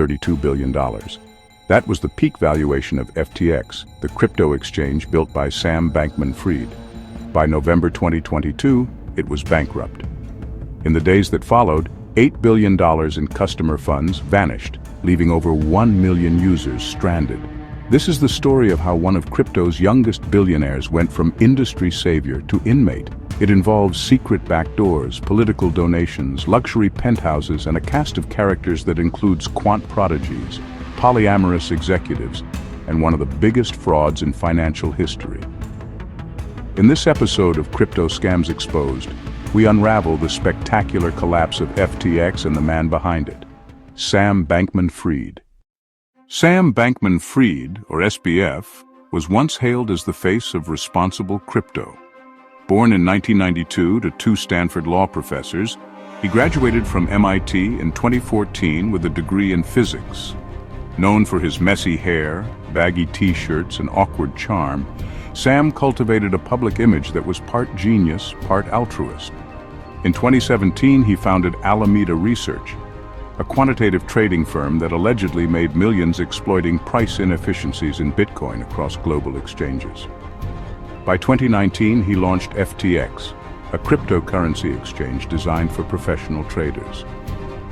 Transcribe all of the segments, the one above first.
$32 billion. That was the peak valuation of FTX, the crypto exchange built by Sam Bankman-Fried. By November 2022, it was bankrupt. In the days that followed, $8 billion in customer funds vanished, leaving over 1 million users stranded. This is the story of how one of crypto's youngest billionaires went from industry savior to inmate. It involves secret backdoors, political donations, luxury penthouses, and a cast of characters that includes quant prodigies, polyamorous executives, and one of the biggest frauds in financial history. In this episode of Crypto Scams Exposed, we unravel the spectacular collapse of FTX and the man behind it, Sam Bankman-Fried. Sam Bankman-Fried, or SBF, was once hailed as the face of responsible crypto. Born in 1992 to two Stanford law professors, he graduated from MIT in 2014 with a degree in physics. Known for his messy hair, baggy t-shirts, and awkward charm, Sam cultivated a public image that was part genius, part altruist. In 2017, he founded Alameda Research, a quantitative trading firm that allegedly made millions exploiting price inefficiencies in Bitcoin across global exchanges. By 2019, he launched FTX, a cryptocurrency exchange designed for professional traders.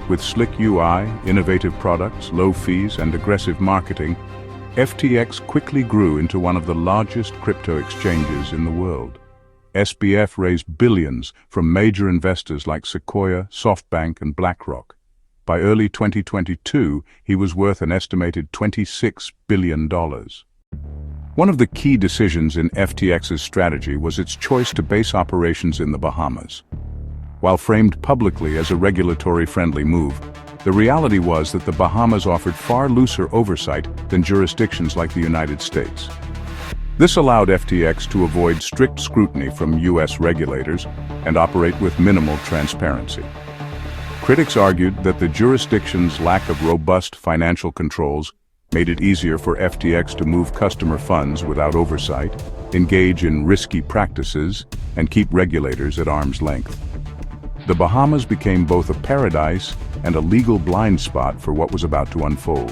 With slick UI, innovative products, low fees, and aggressive marketing, FTX quickly grew into one of the largest crypto exchanges in the world. SBF raised billions from major investors like Sequoia, SoftBank, and BlackRock. By early 2022, he was worth an estimated $26 billion. One of the key decisions in FTX's strategy was its choice to base operations in the Bahamas. While framed publicly as a regulatory-friendly move, the reality was that the Bahamas offered far looser oversight than jurisdictions like the United States. This allowed FTX to avoid strict scrutiny from U.S. regulators and operate with minimal transparency. Critics argued that the jurisdiction's lack of robust financial controls made it easier for FTX to move customer funds without oversight, engage in risky practices, and keep regulators at arm's length. The Bahamas became both a paradise and a legal blind spot for what was about to unfold.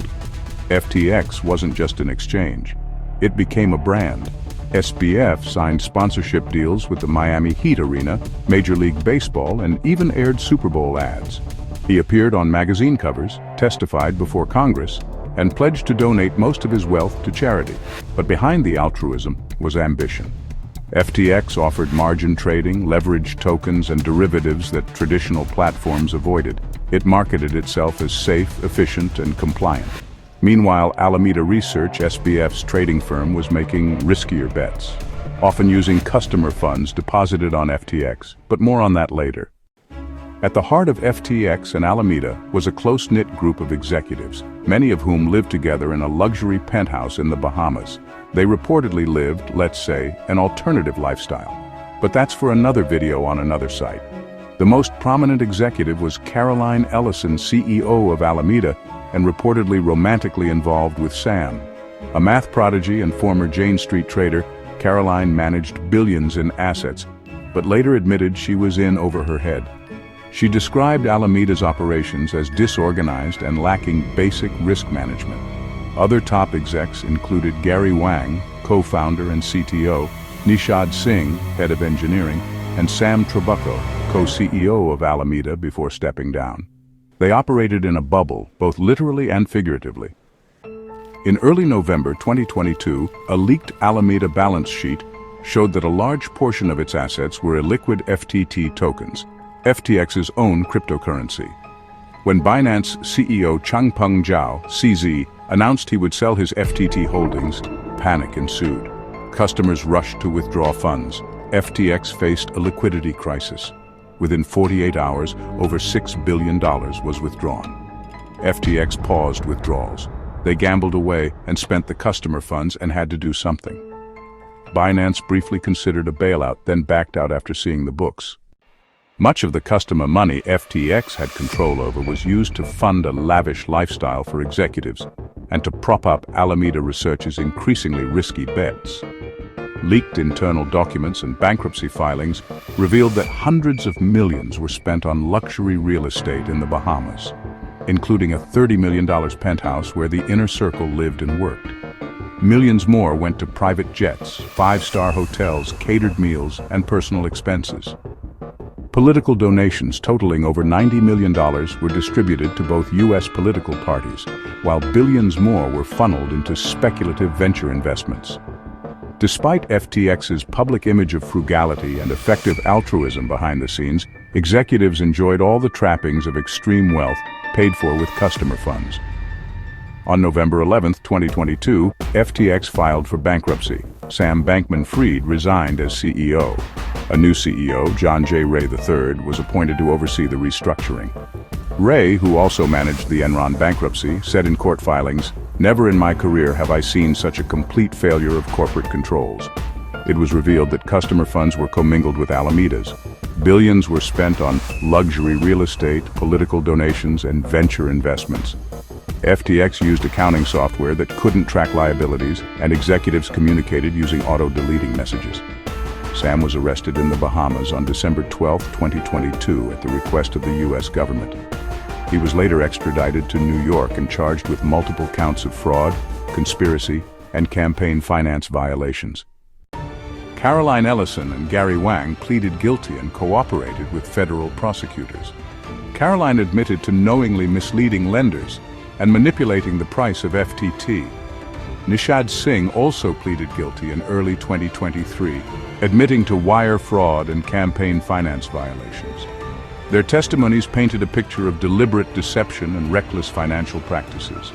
FTX wasn't just an exchange. It became a brand. SBF signed sponsorship deals with the Miami Heat Arena, Major League Baseball, and even aired Super Bowl ads. He appeared on magazine covers, testified before Congress, and pledged to donate most of his wealth to charity. But behind the altruism was ambition. FTX offered margin trading, leveraged tokens, and derivatives that traditional platforms avoided. It marketed itself as safe, efficient, and compliant. Meanwhile, Alameda Research, SBF's trading firm, was making riskier bets, often using customer funds deposited on FTX, but more on that later. At the heart of FTX and Alameda was a close-knit group of executives, many of whom lived together in a luxury penthouse in the Bahamas. They reportedly lived, let's say, an alternative lifestyle. But that's for another video on another site. The most prominent executive was Caroline Ellison, CEO of Alameda, and reportedly romantically involved with Sam. A math prodigy and former Jane Street trader, Caroline managed billions in assets, but later admitted she was in over her head. She described Alameda's operations as disorganized and lacking basic risk management. Other top execs included Gary Wang, co-founder and CTO, Nishad Singh, head of engineering, and Sam Trabucco, co-CEO of Alameda before stepping down. They operated in a bubble, both literally and figuratively. In early November 2022, a leaked Alameda balance sheet showed that a large portion of its assets were illiquid FTT tokens, FTX's own cryptocurrency. When Binance CEO Changpeng Zhao, CZ, announced he would sell his FTT holdings, panic ensued. Customers rushed to withdraw funds. FTX faced a liquidity crisis. Within 48 hours, over $6 billion was withdrawn. FTX paused withdrawals. They gambled away and spent the customer funds and had to do something. Binance briefly considered a bailout, then backed out after seeing the books. Much of the customer money FTX had control over was used to fund a lavish lifestyle for executives and to prop up Alameda Research's increasingly risky bets. Leaked internal documents and bankruptcy filings revealed that hundreds of millions were spent on luxury real estate in the Bahamas. including a $30 million penthouse where the inner circle lived and worked. Millions more went to private jets, five-star hotels, catered meals, and personal expenses. Political donations totaling over $90 million were distributed to both U.S. political parties, while billions more were funneled into speculative venture investments. Despite FTX's public image of frugality and effective altruism behind the scenes, executives enjoyed all the trappings of extreme wealth paid for with customer funds. On November 11, 2022, FTX filed for bankruptcy. Sam Bankman-Fried resigned as CEO. A new CEO, John J. Ray III, was appointed to oversee the restructuring. Ray, who also managed the Enron bankruptcy, said in court filings, "Never in my career have I seen such a complete failure of corporate controls." It was revealed that customer funds were commingled with Alameda's. Billions were spent on luxury real estate, political donations, and venture investments. FTX used accounting software that couldn't track liabilities, and executives communicated using auto-deleting messages. Sam was arrested in the Bahamas on December 12, 2022, at the request of the U.S. government. He was later extradited to New York and charged with multiple counts of fraud, conspiracy, and campaign finance violations. Caroline Ellison and Gary Wang pleaded guilty and cooperated with federal prosecutors. Caroline admitted to knowingly misleading lenders and manipulating the price of FTT. Nishad Singh also pleaded guilty in early 2023, admitting to wire fraud and campaign finance violations. Their testimonies painted a picture of deliberate deception and reckless financial practices.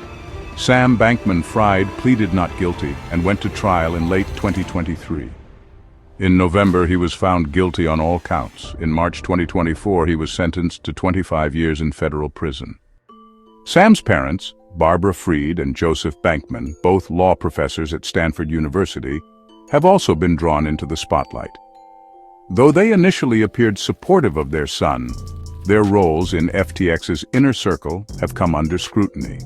Sam Bankman-Fried pleaded not guilty and went to trial in late 2023. In November, he was found guilty on all counts. In March 2024, he was sentenced to 25 years in federal prison. Sam's parents, Barbara Fried and Joseph Bankman, both law professors at Stanford University, have also been drawn into the spotlight. Though they initially appeared supportive of their son, their roles in FTX's inner circle have come under scrutiny.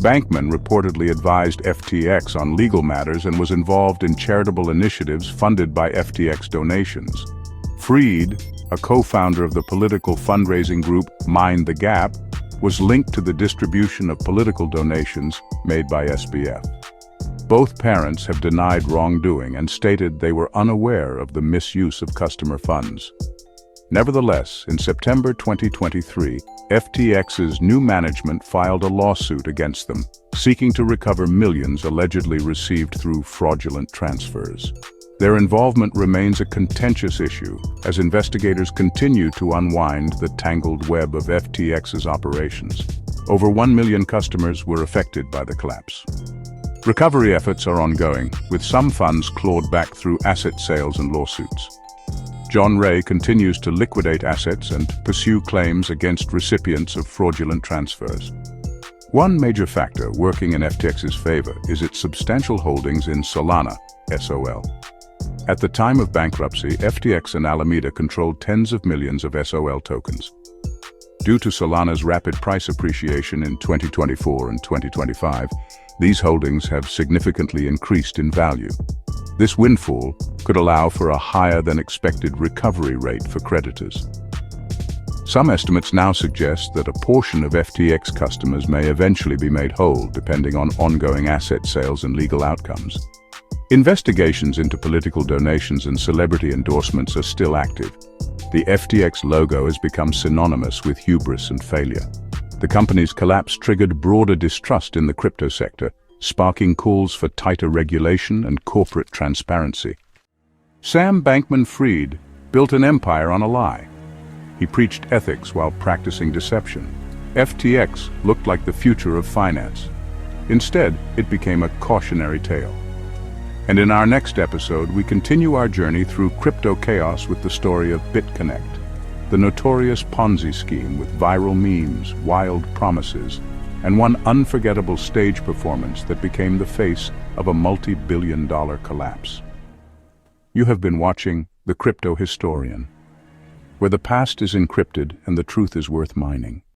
Bankman reportedly advised FTX on legal matters and was involved in charitable initiatives funded by FTX donations. Fried, a co-founder of the political fundraising group Mind the Gap, was linked to the distribution of political donations made by SBF. Both parents have denied wrongdoing and stated they were unaware of the misuse of customer funds. Nevertheless, in September 2023, FTX's new management filed a lawsuit against them, seeking to recover millions allegedly received through fraudulent transfers. Their involvement remains a contentious issue as investigators continue to unwind the tangled web of FTX's operations. Over 1 million customers were affected by the collapse. Recovery efforts are ongoing, with some funds clawed back through asset sales and lawsuits. John Ray continues to liquidate assets and pursue claims against recipients of fraudulent transfers. One major factor working in FTX's favor is its substantial holdings in Solana, SOL. At the time of bankruptcy, FTX and Alameda controlled tens of millions of SOL tokens. Due to Solana's rapid price appreciation in 2024 and 2025, these holdings have significantly increased in value. This windfall could allow for a higher-than-expected recovery rate for creditors. Some estimates now suggest that a portion of FTX customers may eventually be made whole, depending on ongoing asset sales and legal outcomes. Investigations into political donations and celebrity endorsements are still active. The FTX logo has become synonymous with hubris and failure. The company's collapse triggered broader distrust in the crypto sector, sparking calls for tighter regulation and corporate transparency. Sam Bankman-Fried built an empire on a lie. He preached ethics while practicing deception. FTX looked like the future of finance. Instead, it became a cautionary tale. And in our next episode, we continue our journey through crypto chaos with the story of BitConnect, the notorious Ponzi scheme with viral memes, wild promises, and one unforgettable stage performance that became the face of a multi-billion-dollar collapse. You have been watching The Crypto Historian, where the past is encrypted and the truth is worth mining.